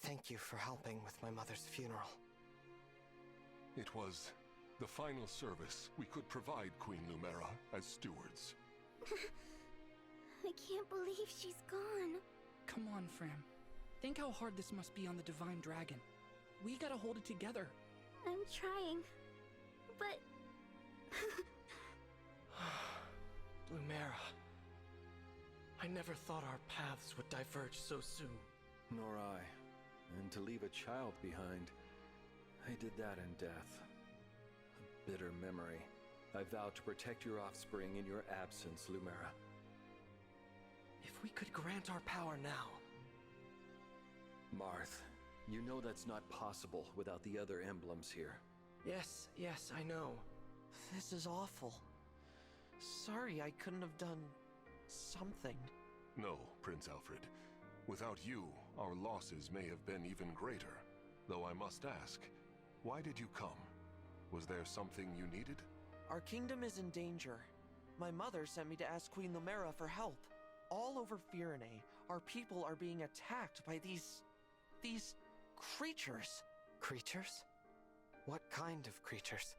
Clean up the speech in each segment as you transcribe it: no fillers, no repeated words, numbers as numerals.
Thank you for helping with my mother's funeral. It was the final service we could provide Queen Lumera as stewards. I can't believe she's gone. Come on, Fram. Think how hard this must be on the Divine Dragon. We gotta hold it together. I'm trying, but... Lumera. I never thought our paths would diverge so soon. Nor I. And to leave a child behind, I did that in death. A bitter memory. I vowed to protect your offspring in your absence, Lumera. If we could grant our power now... Marth, you know that's not possible without the other emblems here. Yes, I know. This is awful. Sorry I couldn't have done... something. No, Prince Alfred. Without you, our losses may have been even greater. Though I must ask, why did you come? Was there something you needed? Our kingdom is in danger. My mother sent me to ask Queen Lumera for help. All over Firene, our people are being attacked by these creatures. Creatures? What kind of creatures?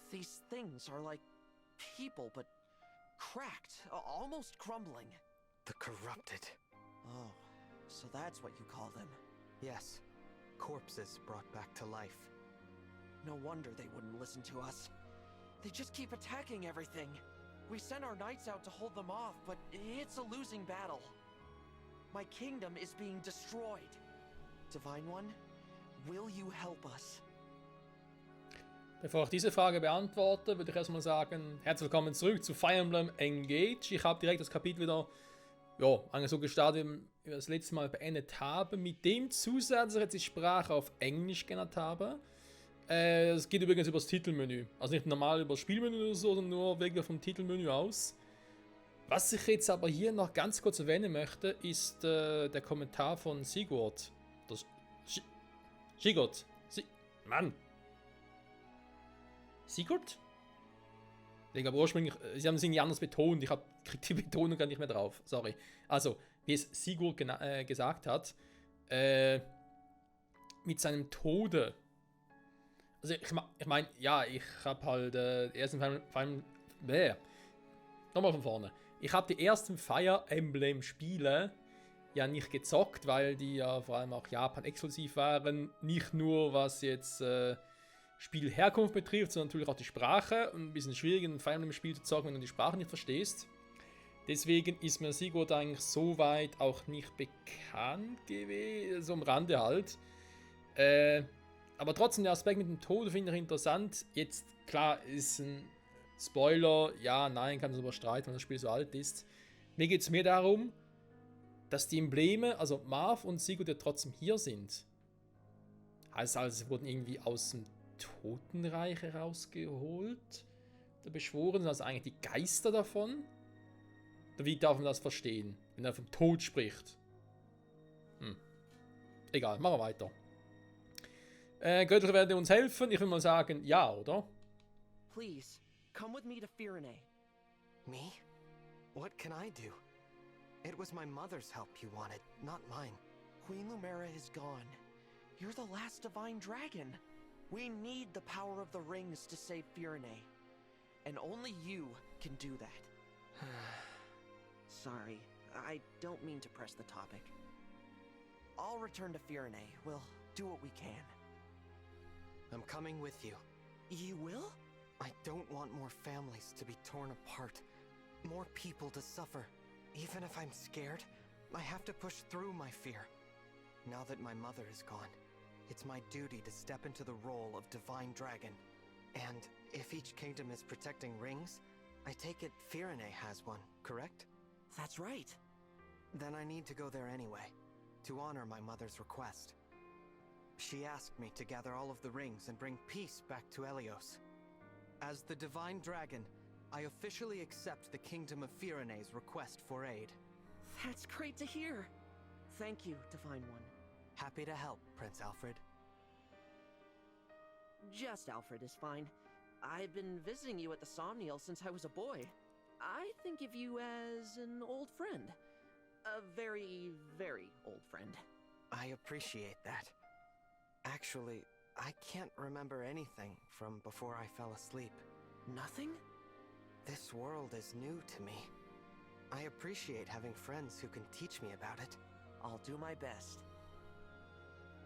These things are like people, but cracked, almost crumbling. The corrupted. Oh, so that's what you call them. Yes. Corpses brought back to life. No wonder they wouldn't listen to us. They just keep attacking everything. We sent our knights out to hold them off, but it's a losing battle. My kingdom is being destroyed. Divine One, will you help us? Bevor ich diese Frage beantworte, würde ich erstmal sagen, herzlich willkommen zurück zu Fire Emblem Engage. Ich habe direkt das Kapitel wieder, eigentlich so gestartet, wie wir das letzte Mal beendet haben. Mit dem Zusatz, dass ich jetzt die Sprache auf Englisch geändert habe. Es geht übrigens über das Titelmenü. Also nicht normal über das Spielmenü oder so, sondern nur wirklich vom Titelmenü aus. Was ich jetzt aber hier noch ganz kurz erwähnen möchte, ist der Kommentar von Sigurd. Sigurd. Mann. Sigurd? Ich aber ursprünglich, sie haben es irgendwie anders betont. Ich kriege die Betonung gar nicht mehr drauf. Sorry. Also, wie es Sigurd gesagt hat, mit seinem Tode. Also, ich meine, ja, ich habe halt ersten nochmal von vorne. Ich habe die ersten Fire Emblem Spiele ja nicht gezockt, weil die ja vor allem auch Japan exklusiv waren. Nicht nur was jetzt Spielherkunft betrifft, sondern natürlich auch die Sprache. Ein bisschen schwierig, ein Fire Emblem Spiel zu zocken, wenn du die Sprache nicht verstehst. Deswegen ist mir Sigurd eigentlich so weit auch nicht bekannt gewesen, so am Rande halt. Aber trotzdem, der Aspekt mit dem Tod finde ich interessant. Jetzt, klar, ist ein Spoiler, ja, nein, kann es aber streiten, weil das Spiel so alt ist. Mir geht es mehr darum, dass die Embleme, also Marth und Sigurd ja trotzdem hier sind. Heißt also, sie wurden irgendwie aus dem Totenreich herausgeholt. Der Beschworenen sind also eigentlich die Geister davon. Oder wie darf man das verstehen, wenn er vom Tod spricht? Egal, machen wir weiter. Götter werden uns helfen. Ich will mal sagen, ja, oder? Please, come with me to Firene. Me? What can I do? It was my mother's help you wanted, not mine. Queen Lumera is gone. You're the last Divine Dragon. We need the power of the rings to save Firene. And only you can do that. Sorry, I don't mean to press the topic. I'll return to Firene. We'll do what we can. I'm coming with you. You will? I don't want more families to be torn apart. More people to suffer. Even if I'm scared, I have to push through my fear. Now that my mother is gone, it's my duty to step into the role of Divine Dragon. And if each kingdom is protecting rings, I take it Firene has one, correct? That's right. Then I need to go there anyway, to honor my mother's request. She asked me to gather all of the rings and bring peace back to Helios. As the Divine Dragon, I officially accept the Kingdom of Firene's request for aid. That's great to hear. Thank you, Divine One. Happy to help, Prince Alfred. Just Alfred is fine. I've been visiting you at the Somniel since I was a boy. I think of you as an old friend. A very, very old friend. I appreciate that. Actually, I can't remember anything from before I fell asleep. Nothing? This world is new to me. I appreciate having friends who can teach me about it. I'll do my best.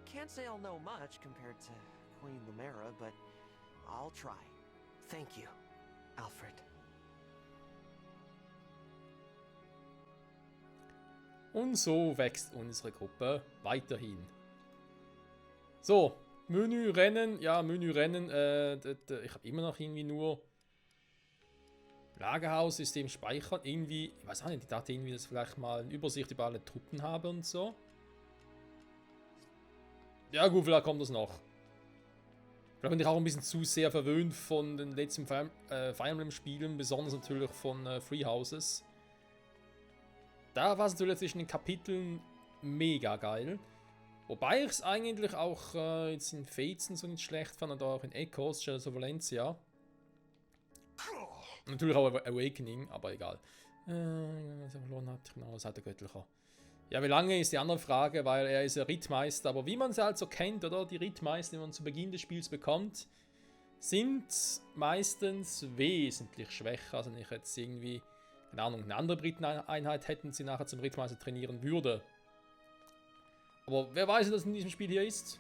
Can't say I'll know much compared to Queen Lumera, but I'll try. Thank you, Alfred. Und so wächst unsere Gruppe weiterhin. So, Menü-Rennen. Ja, Menü-Rennen. Ich habe immer noch irgendwie nur Lagerhaus, System speichern. Irgendwie, ich weiß auch nicht, ich dachte irgendwie, dass ich vielleicht mal eine Übersicht über alle Truppen habe und so. Ja gut, vielleicht kommt das noch. Vielleicht bin ich auch ein bisschen zu sehr verwöhnt von den letzten Fire Emblem-Spielen, besonders natürlich von Free Houses. Da war es natürlich zwischen den Kapiteln mega geil. Wobei ich es eigentlich auch jetzt in Fates so nicht schlecht fand, oder auch in Echoes, Shadows of Valencia. Natürlich auch Awakening, aber egal. Was er verloren hat, genau, das hat der Göttlicher. Ja, wie lange ist die andere Frage, weil er ist ja Rittmeister, aber wie man sie halt so kennt, oder? Die Rittmeister, die man zu Beginn des Spiels bekommt, sind meistens wesentlich schwächer, als wenn ich jetzt irgendwie, keine Ahnung, eine andere Ritteneinheit hätten, sie nachher zum Rittmeister trainieren würde. Aber wer weiß, dass es in diesem Spiel hier ist?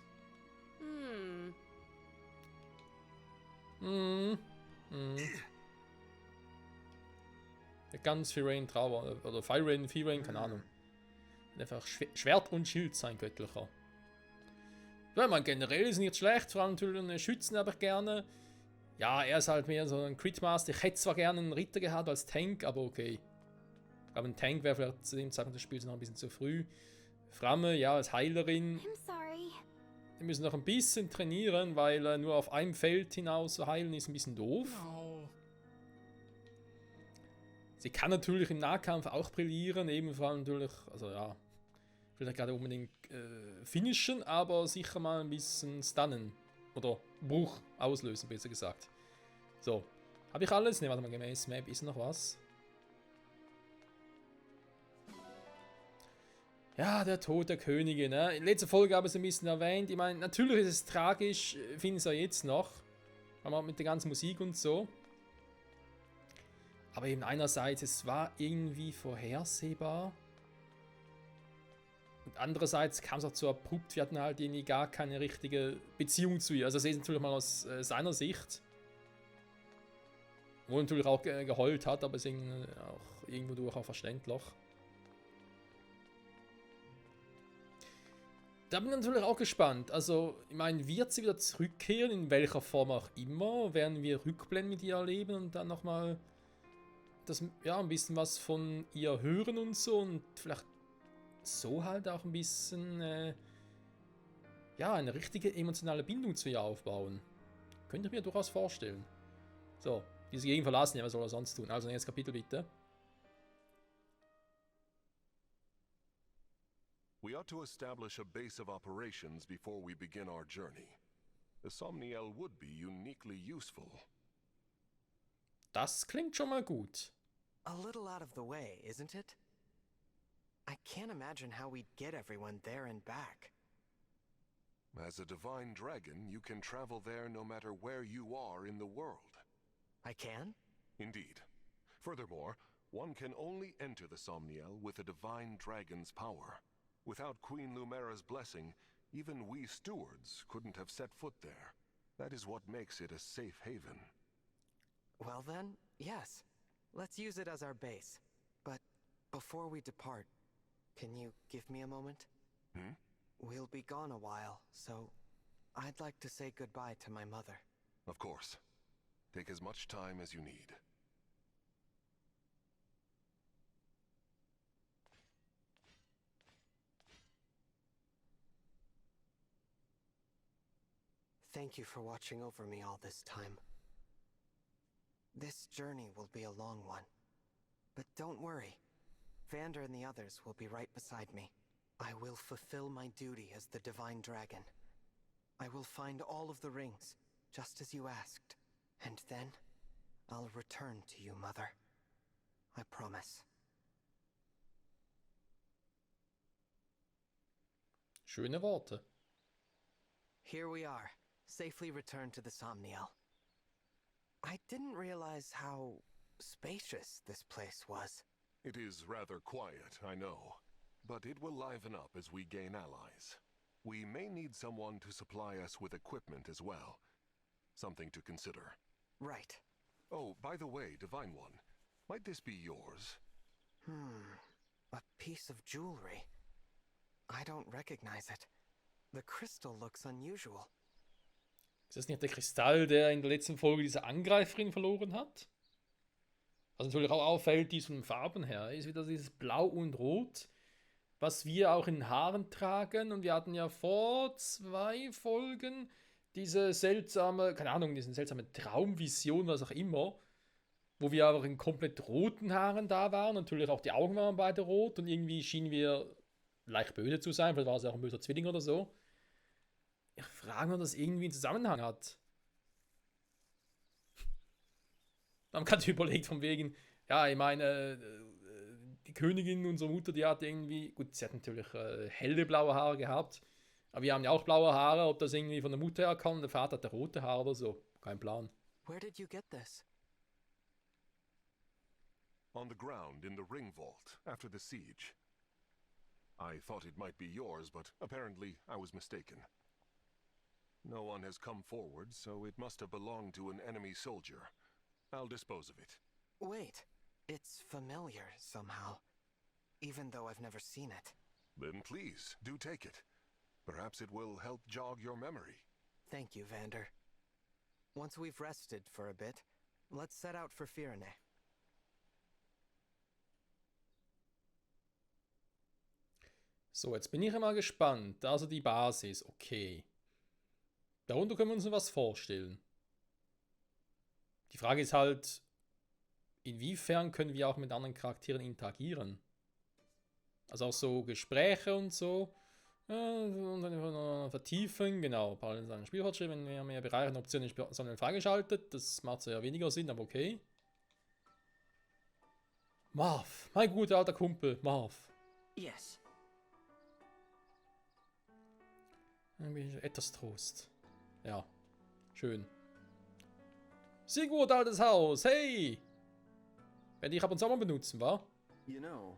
Ganz viel Rain Trauer, oder Fire Rain, Fire Rain, keine Ahnung. Einfach Schwert und Schild sein, Göttlicher. Ja, man generell ist nicht schlecht, vor allem natürlich Schützen habe ich gerne. Ja, er ist halt mehr so ein Critmaster. Ich hätte zwar gerne einen Ritter gehabt als Tank, aber okay. Aber ein Tank wäre vielleicht zu dem Zeitpunkt des Spiels noch ein bisschen zu früh. Framme, ja, als Heilerin. I'm sorry. Wir müssen noch ein bisschen trainieren, weil nur auf einem Feld hinaus zu heilen ist ein bisschen doof. Oh. Sie kann natürlich im Nahkampf auch brillieren, eben vor allem natürlich, also ja, ich will nicht gerade unbedingt finishen, aber sicher mal ein bisschen stunnen. Oder Bruch auslösen, besser gesagt. So, habe ich alles? Ne, warte mal, gemäß Map ist noch was. Ja, der Tod der Königin, ne? In letzter Folge habe ich es ein bisschen erwähnt. Ich meine, natürlich ist es tragisch, finde ich es ja jetzt noch. Aber mit der ganzen Musik und so. Aber eben einerseits, es war irgendwie vorhersehbar. Und andererseits kam es auch zu abrupt, wir hatten halt irgendwie gar keine richtige Beziehung zu ihr. Also das ist natürlich mal aus seiner Sicht. Wo er natürlich auch geheult hat, aber es ist auch irgendwo durch auch verständlich. Da bin ich natürlich auch gespannt. Also, ich meine, wird sie wieder zurückkehren, in welcher Form auch immer? Werden wir Rückblenden mit ihr erleben und dann nochmal ja, ein bisschen was von ihr hören und so und vielleicht so halt auch ein bisschen ja, eine richtige emotionale Bindung zu ihr aufbauen. Könnte ich mir durchaus vorstellen. So, diese Gegend verlassen, ja, was soll er sonst tun? Also, nächstes Kapitel bitte. We ought to establish a base of operations before we begin our journey. The Somniel would be uniquely useful. Das klingt schon mal gut. A little out of the way, isn't it? I can't imagine how we'd get everyone there and back. As a divine dragon, you can travel there no matter where you are in the world. I can? Indeed. Furthermore, one can only enter the Somniel with a divine dragon's power. Without Queen Lumera's blessing, even we stewards couldn't have set foot there. That is what makes it a safe haven. Well then, yes. Let's use it as our base. But before we depart, can you give me a moment? Hmm? We'll be gone a while, so I'd like to say goodbye to my mother. Of course. Take as much time as you need. Thank you for watching over me all this time. This journey will be a long one. But don't worry. Vander and the others will be right beside me. I will fulfill my duty as the Divine Dragon. I will find all of the rings, just as you asked. And then, I'll return to you, Mother. I promise. Schöne Worte. Here we are, safely returned to the Somniel. I didn't realize how spacious this place was. It is rather quiet, I know, but it will liven up as we gain allies. We may need someone to supply us with equipment as well. Something to consider. Right. Oh, by the way, Divine One, might this be yours? A piece of jewelry. I don't recognize it. The crystal looks unusual. Ist das nicht der Kristall, der in der letzten Folge diese Angreiferin verloren hat? Was natürlich auch auffällt, die von den Farben her, ist wieder dieses Blau und Rot, was wir auch in den Haaren tragen. Und wir hatten ja vor 2 Folgen diese seltsame, keine Ahnung, diese seltsame Traumvision, was auch immer, wo wir aber in komplett roten Haaren da waren. Natürlich auch die Augen waren beide rot und irgendwie schienen wir leicht böse zu sein, vielleicht war es auch ein böser Zwilling oder so. Ich frage mich, ob das irgendwie einen Zusammenhang hat. Man kann sich überlegt von wegen, ja, ich meine, die Königin, unsere Mutter, die hat irgendwie, gut, sie hat natürlich helle blaue Haare gehabt, aber wir haben ja auch blaue Haare, ob das irgendwie von der Mutter her kam, der Vater hatte rote Haare oder so, kein Plan. Where did you get this? On the ground in the ring vault after the siege. I thought it might be yours, but apparently I was mistaken. No one has come forward, so it must have belonged to an enemy soldier. I'll dispose of it. Wait, it's familiar somehow, even though I've never seen it. Then please, do take it. Perhaps it will help jog your memory. Thank you, Vander. Once we've rested for a bit, let's set out for Firene. So, jetzt bin ich mal gespannt. Also die Basis, okay. Darunter können wir uns noch was vorstellen. Die Frage ist halt, inwiefern können wir auch mit anderen Charakteren interagieren? Also auch so Gespräche und so. Und dann vertiefen, genau. Parallel seinen Spielfortschritt, wenn wir mehr Bereiche und Optionen sondern freigeschaltet. Das macht ja weniger Sinn, aber okay. Marv, mein guter alter Kumpel, Marv. Yes. Etwas Trost. Ja, schön. Sigurd, altes Haus, hey! Werde ich ab und zu mal benutzen, wa? You know,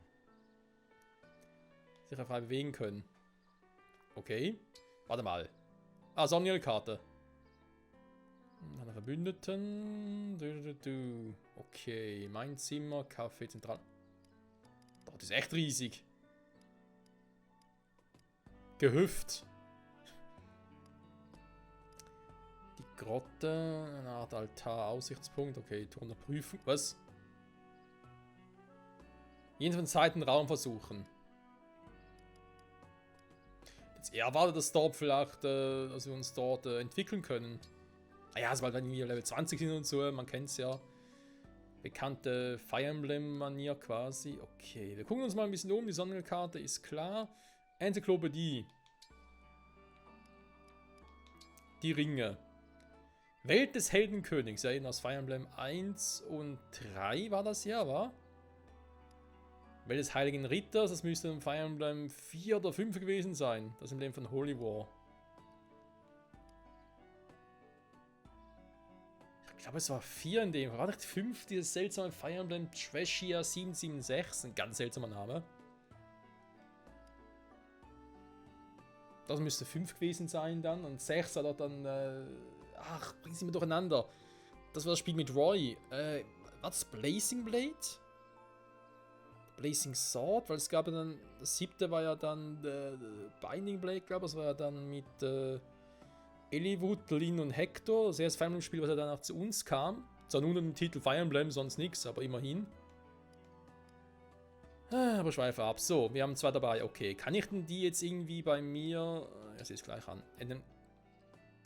Sich frei bewegen können. Okay. Warte mal. Ah, Somniel-Karte. Eine Verbündeten. Okay, mein Zimmer, Kaffee, Zentral. Das ist echt riesig. Gehüft. Die Grotte, eine Art Altar, Aussichtspunkt. Okay, Turnerprüfung. Was? Jeden von Seiten Raum versuchen. Jetzt eher erwartet, dass dort vielleicht, dass wir uns dort entwickeln können. Naja, sobald wir irgendwie Level 20 sind und so, man kennt es ja. Bekannte Fire Emblem-Manier quasi. Okay, wir gucken uns mal ein bisschen um. Die Sonnenkarte ist klar. Enzyklopädie. Die Ringe. Welt des Heldenkönigs. Ja, eben aus Fire Emblem 1 und 3 war das ja, war? Welt des Heiligen Ritters. Das müsste im Fire Emblem 4 oder 5 gewesen sein. Das Emblem von Holy War. Ich glaube, es war 4 in dem. War nicht 5, dieses seltsame Fire Emblem Trashia 776. Ein ganz seltsamer Name. Das müsste 5 gewesen sein dann. Und 6 hat er dann. Ach, bring sie mir durcheinander. Das war das Spiel mit Roy. Was? Blazing Blade? Blazing Sword? Weil es gab ja dann. Das 7. war ja dann Binding Blade, glaube ich. Das war ja dann mit. Eliwood, Lyn und Hector, das erste Fire Emblem-Spiel, was ja danach zu uns kam. Zwar nur unter dem Titel Fire Emblem, sonst nichts, aber immerhin. Aber schweife ab. So, wir haben 2 dabei. Okay, kann ich denn die jetzt irgendwie bei mir... Ich sehe es gleich an.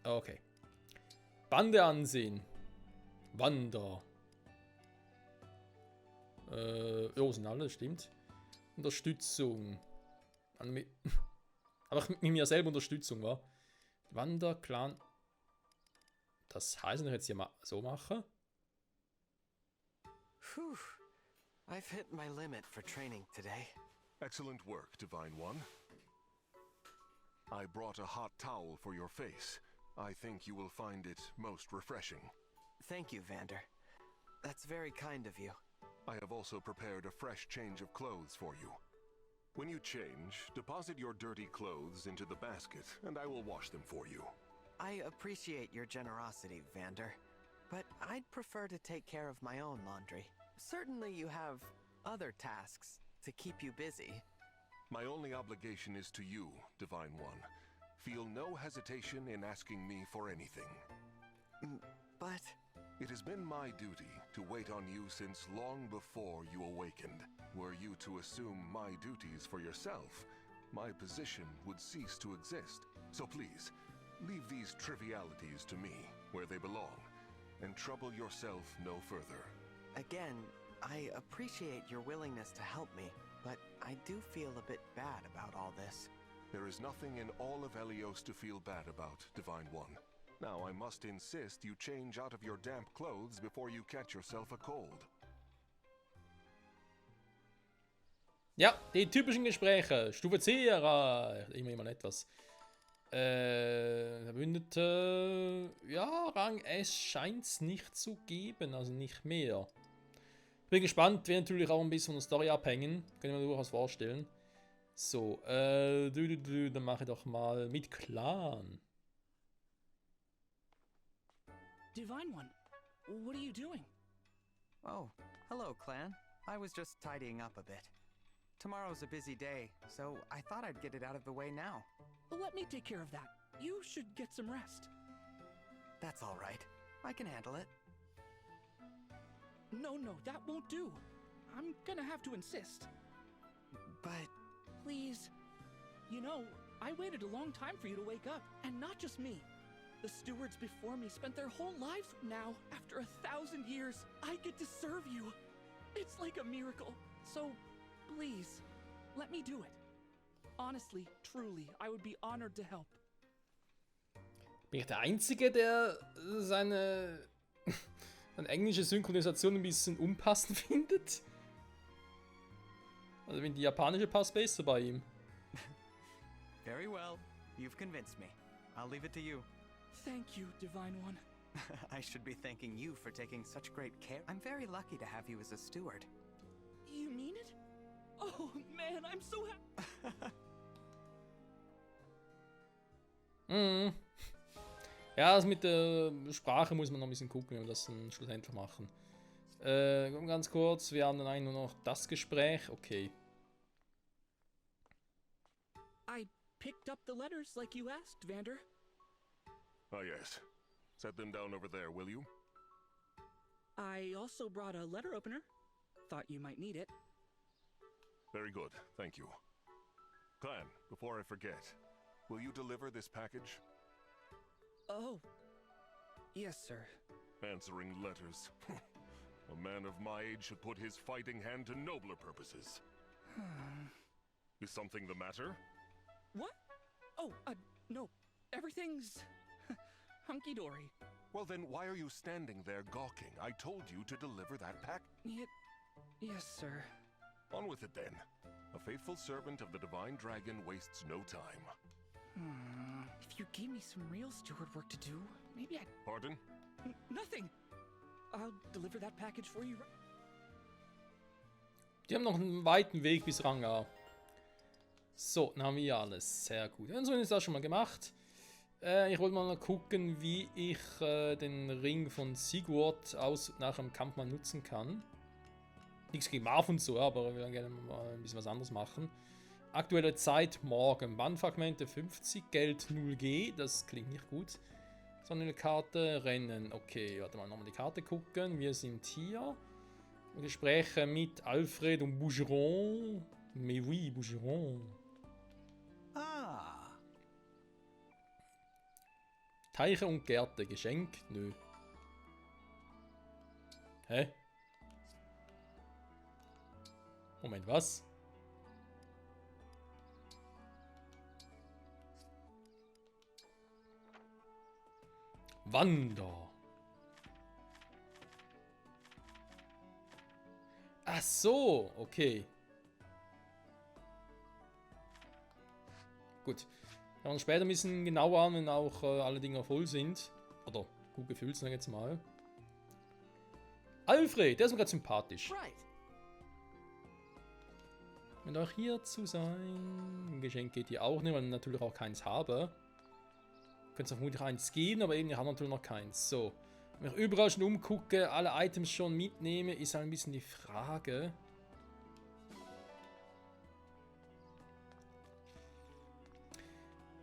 Okay. Bande ansehen. Wander. Ja, sind alle, stimmt. Unterstützung. Aber mit mir selber Unterstützung, wa? Wanderclan. Das heißt, wenn ich jetzt hier mal so mache. Phew. I've hit my limit for training today. Excellent work, Divine One. I brought a hot towel for your face. I think you will find it most refreshing. Thank you, Vander. That's very kind of you. I have also prepared a fresh change of clothes for you. When you change, deposit your dirty clothes into the basket, and I will wash them for you. I appreciate your generosity, Vander, but I'd prefer to take care of my own laundry. Certainly you have other tasks to keep you busy. My only obligation is to you, Divine One. Feel no hesitation in asking me for anything. But... It has been my duty to wait on you since long before you awakened. Were you to assume my duties for yourself, my position would cease to exist. So please, leave these trivialities to me, where they belong, and trouble yourself no further. Again, I appreciate your willingness to help me, but I do feel a bit bad about all this. There is nothing in all of Helios to feel bad about, Divine One. Now I must insist you change out of your damp clothes before you catch yourself a cold. Ja, die typischen Gespräche. Stufe C erreicht. Immer etwas. Verbündete. Ja, Rang S scheint es nicht zu geben, also nicht mehr. Bin gespannt, wird natürlich auch ein bisschen von der Story abhängen. Können wir mir durchaus vorstellen. So, dann mache ich doch mal mit Clan. Divine One, what are you doing? Oh, hello, Clan. I was just tidying up a bit. Tomorrow's a busy day, so I thought I'd get it out of the way now. Well, let me take care of that. You should get some rest. That's all right. I can handle it. No, that won't do. I'm gonna have to insist. But... Please. You know, I waited a long time for you to wake up, and not just me. The stewards before me spent their whole lives. Now, after 1,000 years, I get to serve you. It's like a miracle. So, please, let me do it. Honestly, truly, I would be honored to help. Bin ich der Einzige, der seine englische Synchronisation ein bisschen unpassend findet? Also, wenn die japanische passt besser bei ihm. Very well. You've convinced me. I'll leave it to you. Thank you, Divine One. I should be thanking you for taking such great care. I'm very lucky to have you as a steward. You mean it? Oh, man, I'm so happy. Ja, das mit der Sprache muss man noch ein bisschen gucken, wenn wir das dann schlussendlich machen. Ganz kurz, wir haben dann eigentlich nur noch das Gespräch. Okay. I picked up the letters like you asked, Vander. Ah, yes. Set them down over there, will you? I also brought a letter opener. Thought you might need it. Very good, thank you. Clan, before I forget, will you deliver this package? Oh. Yes, sir. Answering letters. A man of my age should put his fighting hand to nobler purposes. Is something the matter? What? Oh, no. Everything's hunky-dory. Well then, why are you standing there gawking? I told you to deliver that pack. Yes, sir. On with it then. A faithful servant of the Divine Dragon wastes no time. If you gave me some real steward work to do, maybe I'd... Pardon? Nothing. I'll deliver that package for you. Die haben noch einen weiten Weg bis Rang A. So, dann haben wir alles. Sehr gut. Und so ist das schon mal gemacht. Ich wollte mal gucken, wie ich den Ring von Sigurd nach dem Kampf mal nutzen kann. Nichts gegen Marv und so, aber wir wollen gerne mal ein bisschen was anderes machen. Aktuelle Zeit morgen. Bandfragmente 50, Geld 0G. Das klingt nicht gut. Sondern eine Karte, Rennen. Okay, warte mal, nochmal die Karte gucken. Wir sind hier. Gespräche mit Alfred und Bougeron. Mais oui, Bougeron. Ah. Teiche und Gärte. Geschenk? Nö. Hä? Moment, was? Wander. Ach so, okay. Gut. Schauen wir später ein bisschen genauer an, wenn auch alle Dinger voll sind. Oder gut gefüllt, sag ich jetzt mal. Alfred, der ist mir gerade sympathisch. Und auch hier zu sein. Ein Geschenk geht hier auch nicht, weil ich natürlich auch keins habe. Könnte es vermutlich eins geben, aber eben, ich habe natürlich noch keins. So. Wenn ich überall schon umgucke, alle Items schon mitnehme, ist halt ein bisschen die Frage.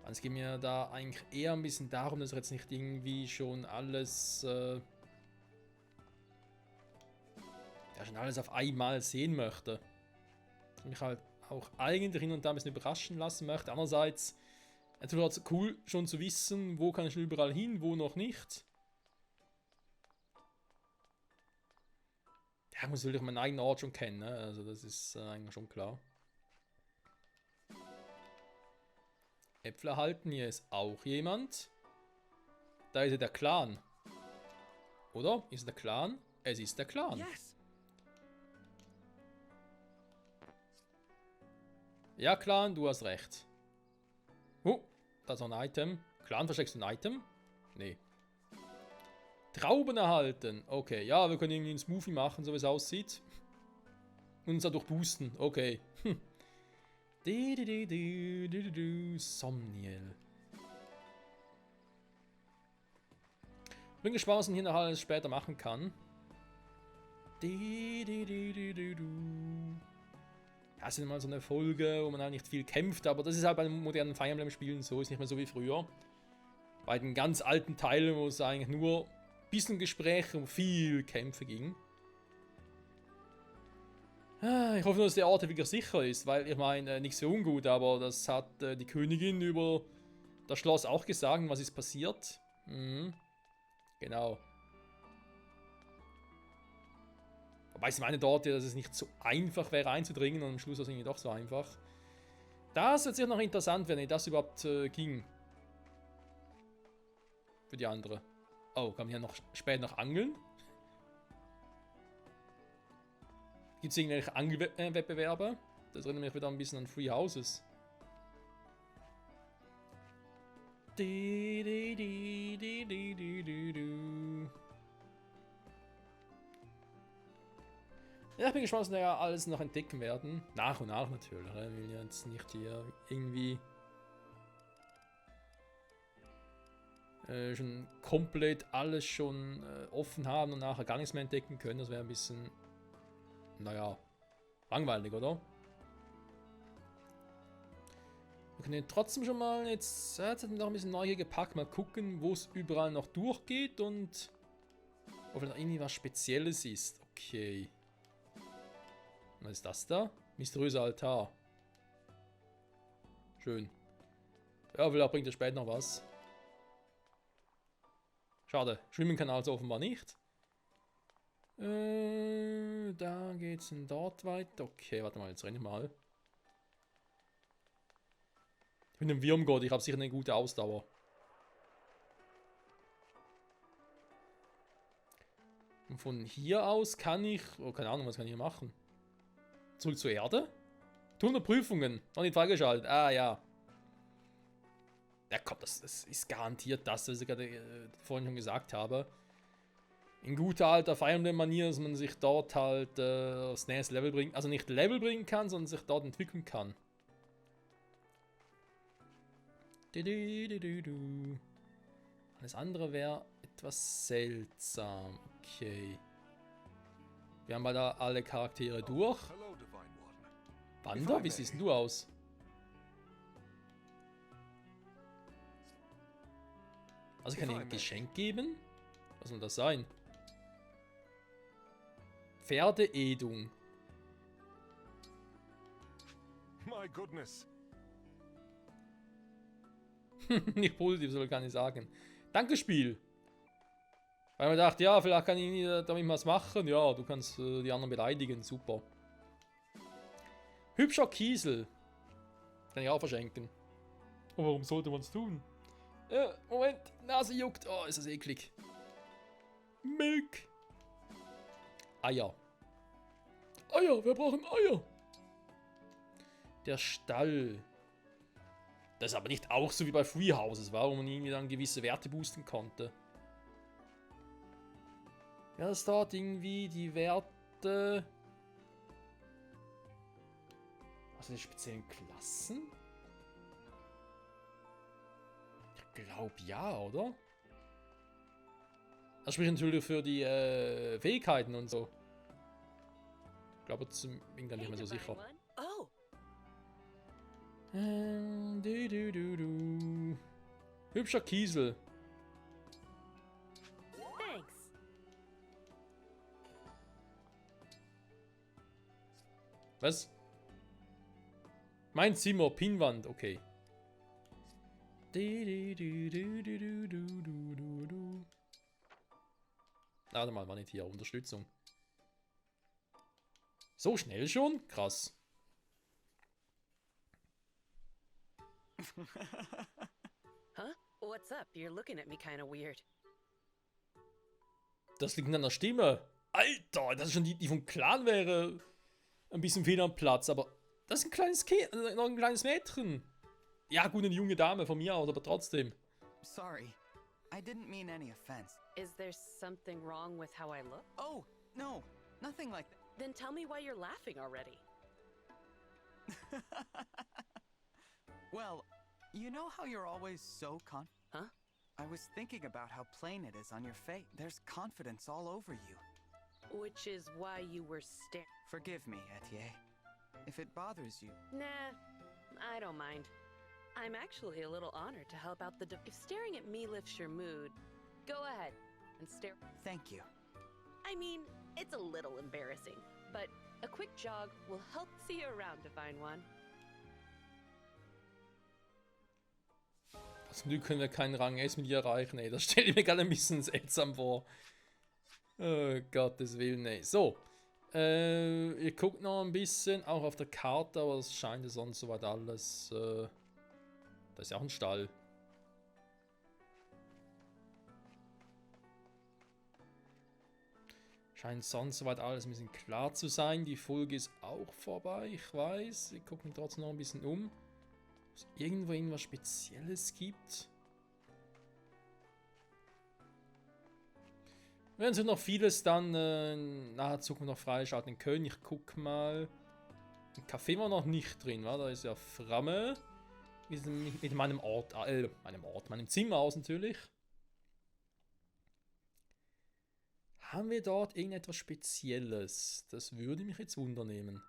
Es geht mir da eigentlich eher ein bisschen darum, dass ich jetzt nicht irgendwie schon alles, schon alles auf einmal sehen möchte. Ich mich halt auch eigentlich hin und da ein bisschen überraschen lassen möchte. Andererseits, natürlich ist es cool schon zu wissen, wo kann ich überall hin, wo noch nicht. Ja, ich muss natürlich meinen eigenen Ort schon kennen, ne? Also das ist eigentlich schon klar. Äpfel erhalten, hier ist auch jemand. Da ist ja der Clan. Oder? Ist es der Clan? Es ist der Clan. Yes. Ja, Clan, du hast recht. Da ist noch ein Item. Clan, versteckst du ein Item? Nee. Trauben erhalten. Okay, ja, wir können irgendwie einen Smoothie machen, so wie es aussieht. Und uns dadurch boosten. Okay. Somniel. Bin gespannt, was man hier noch alles später machen kann. Ja, es ist mal so eine Folge, wo man halt nicht viel kämpft, aber das ist halt bei den modernen Fire Emblem Spielen so, ist nicht mehr so wie früher. Bei den ganz alten Teilen, wo es eigentlich nur ein bisschen Gespräche und viel Kämpfe ging. Ich hoffe nur, dass der Ort wirklich sicher ist, weil ich meine, nicht so ungut, aber das hat die Königin über das Schloss auch gesagt, was ist passiert. Mhm. Genau. Wobei ich meine dort, dass es nicht so einfach wäre einzudringen und am Schluss war es irgendwie doch so einfach. Das wird sicher noch interessant werden, wie das überhaupt ging. Für die andere. Oh, kann man hier noch später noch angeln? Gibt es irgendwelche Angelwettbewerbe? Das erinnert mich wieder ein bisschen an Free Houses. Ja, ich bin gespannt, was wir ja alles noch entdecken werden. Nach und nach natürlich. Ich will jetzt nicht hier irgendwie schon komplett alles schon offen haben und nachher gar nichts mehr entdecken können. Das wäre ein bisschen, naja, langweilig, oder? Wir können trotzdem schon mal jetzt hat noch ein bisschen neu hier gepackt. Mal gucken, wo es überall noch durchgeht und ob da irgendwie was Spezielles ist. Okay. Was ist das da? Mysteriöser Altar. Schön. Ja, vielleicht bringt er später noch was. Schade. Schwimmen kann also offenbar nicht. Da geht's denn dort weiter. Okay, warte mal, jetzt renne ich mal. Ich bin ein Wurmgott, ich habe sicher eine gute Ausdauer. Und von hier aus kann ich... Oh, keine Ahnung, was kann ich hier machen? Zurück zur Erde? 100 Prüfungen. Noch nicht freigeschaltet. Ah, ja. Ja, komm, das ist garantiert das, was ich gerade vorhin schon gesagt habe. In guter alter Fire Emblem-Manier, dass man sich dort halt aufs nächste Level bringen... Also nicht Level bringen kann, sondern sich dort entwickeln kann. Alles andere wäre etwas seltsam. Okay. Wir haben mal da alle Charaktere durch. Wander, wie siehst du aus? Also kann ich ein Geschenk geben? Was soll das sein? Pferdeedung. My goodness. Nicht positiv, soll ich gar nicht sagen. Danke, Spiel. Weil man dachte, ja, vielleicht kann ich damit was machen. Ja, du kannst die anderen beleidigen. Super. Hübscher Kiesel. Kann ich auch verschenken. Oh, warum sollte man es tun? Moment, Nase juckt. Oh, ist das eklig. Milk. Eier. Eier, wir brauchen Eier. Der Stall. Das ist aber nicht auch so wie bei Free Houses, wo man irgendwie dann gewisse Werte boosten konnte. Ja, das dort irgendwie die Werte. Also die speziellen Klassen? Ich glaube ja, oder? Das spricht natürlich für die Fähigkeiten und so. Ich glaube, bin da nicht mehr so sicher. Oh, Hübscher Kiesel. thanks. Was? Mein Zimmer, Pinnwand, okay. Warte mal, war nicht hier. Unterstützung. So schnell schon? Krass. Huh? What's up? You're looking at me kind of weird. Das liegt an der Stimme. Alter, das ist schon die vom Clan wäre ein bisschen fehl am Platz, aber das ist ein kleines Kind, noch ein kleines Mädchen. Ja, gut, eine junge Dame von mir aus, aber trotzdem. Sorry. I didn't mean any offense. Is there something wrong with how I look? Oh, no. Nothing like that. Then tell me why you're laughing already. Well, you know how you're always so Huh? I was thinking about how plain it is on your face. There's confidence all over you. Which is why you were staring. Forgive me, Etienne. If it bothers you. Nah, I don't mind. I'm actually a little honored to help out the if staring at me lifts your mood, go ahead and stare. Thank you. I mean, it's a little embarrassing, but a quick jog will help see you around to find one. Zum Glück können wir keinen Rang S mit ihr erreichen, ey. Das stelle ich mir gerade ein bisschen seltsam vor. Oh, Gottes Willen, ey. So. Ihr guckt noch ein bisschen, auch auf der Karte, aber es scheint sonst soweit alles. Da ist ja auch ein Stall. Scheint sonst soweit alles ein bisschen klar zu sein. Die Folge ist auch vorbei, ich weiß. Ich gucke mich trotzdem noch ein bisschen um. Ob es irgendwo irgendwas Spezielles gibt. Wir werden sich noch vieles dann nahe Zukunft noch freischalten können. Ich guck mal. Ein Café war noch nicht drin, wa? Da ist ja Framme. Mit meinem meinem Zimmer aus natürlich. Haben wir dort irgendetwas Spezielles? Das würde mich jetzt wundernehmen.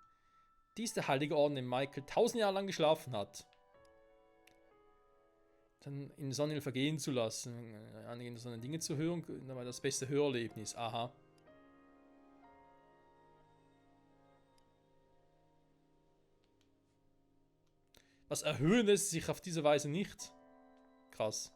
Dies ist der heilige Orden, in dem Michael 1000 Jahre lang geschlafen hat. Dann in Sonne vergehen zu lassen, einige so Dinge zu hören, dabei das beste Hörerlebnis. Aha. Was erhöhen lässt sich auf diese Weise nicht? Krass.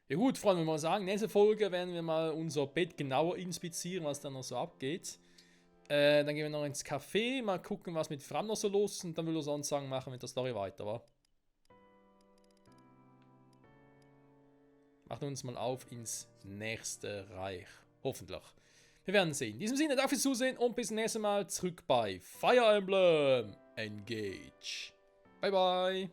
Ja gut, Freunde, wenn wir mal sagen, nächste Folge werden wir mal unser Bett genauer inspizieren, was da noch so abgeht. Dann gehen wir noch ins Café, mal gucken, was mit Fram noch so los ist und dann würde ich sonst sagen, machen wir mit der Story weiter, wa? Machen uns mal auf ins nächste Reich. Hoffentlich. Wir werden sehen. In diesem Sinne, danke fürs Zusehen und bis zum nächsten Mal zurück bei Fire Emblem Engage. Bye bye.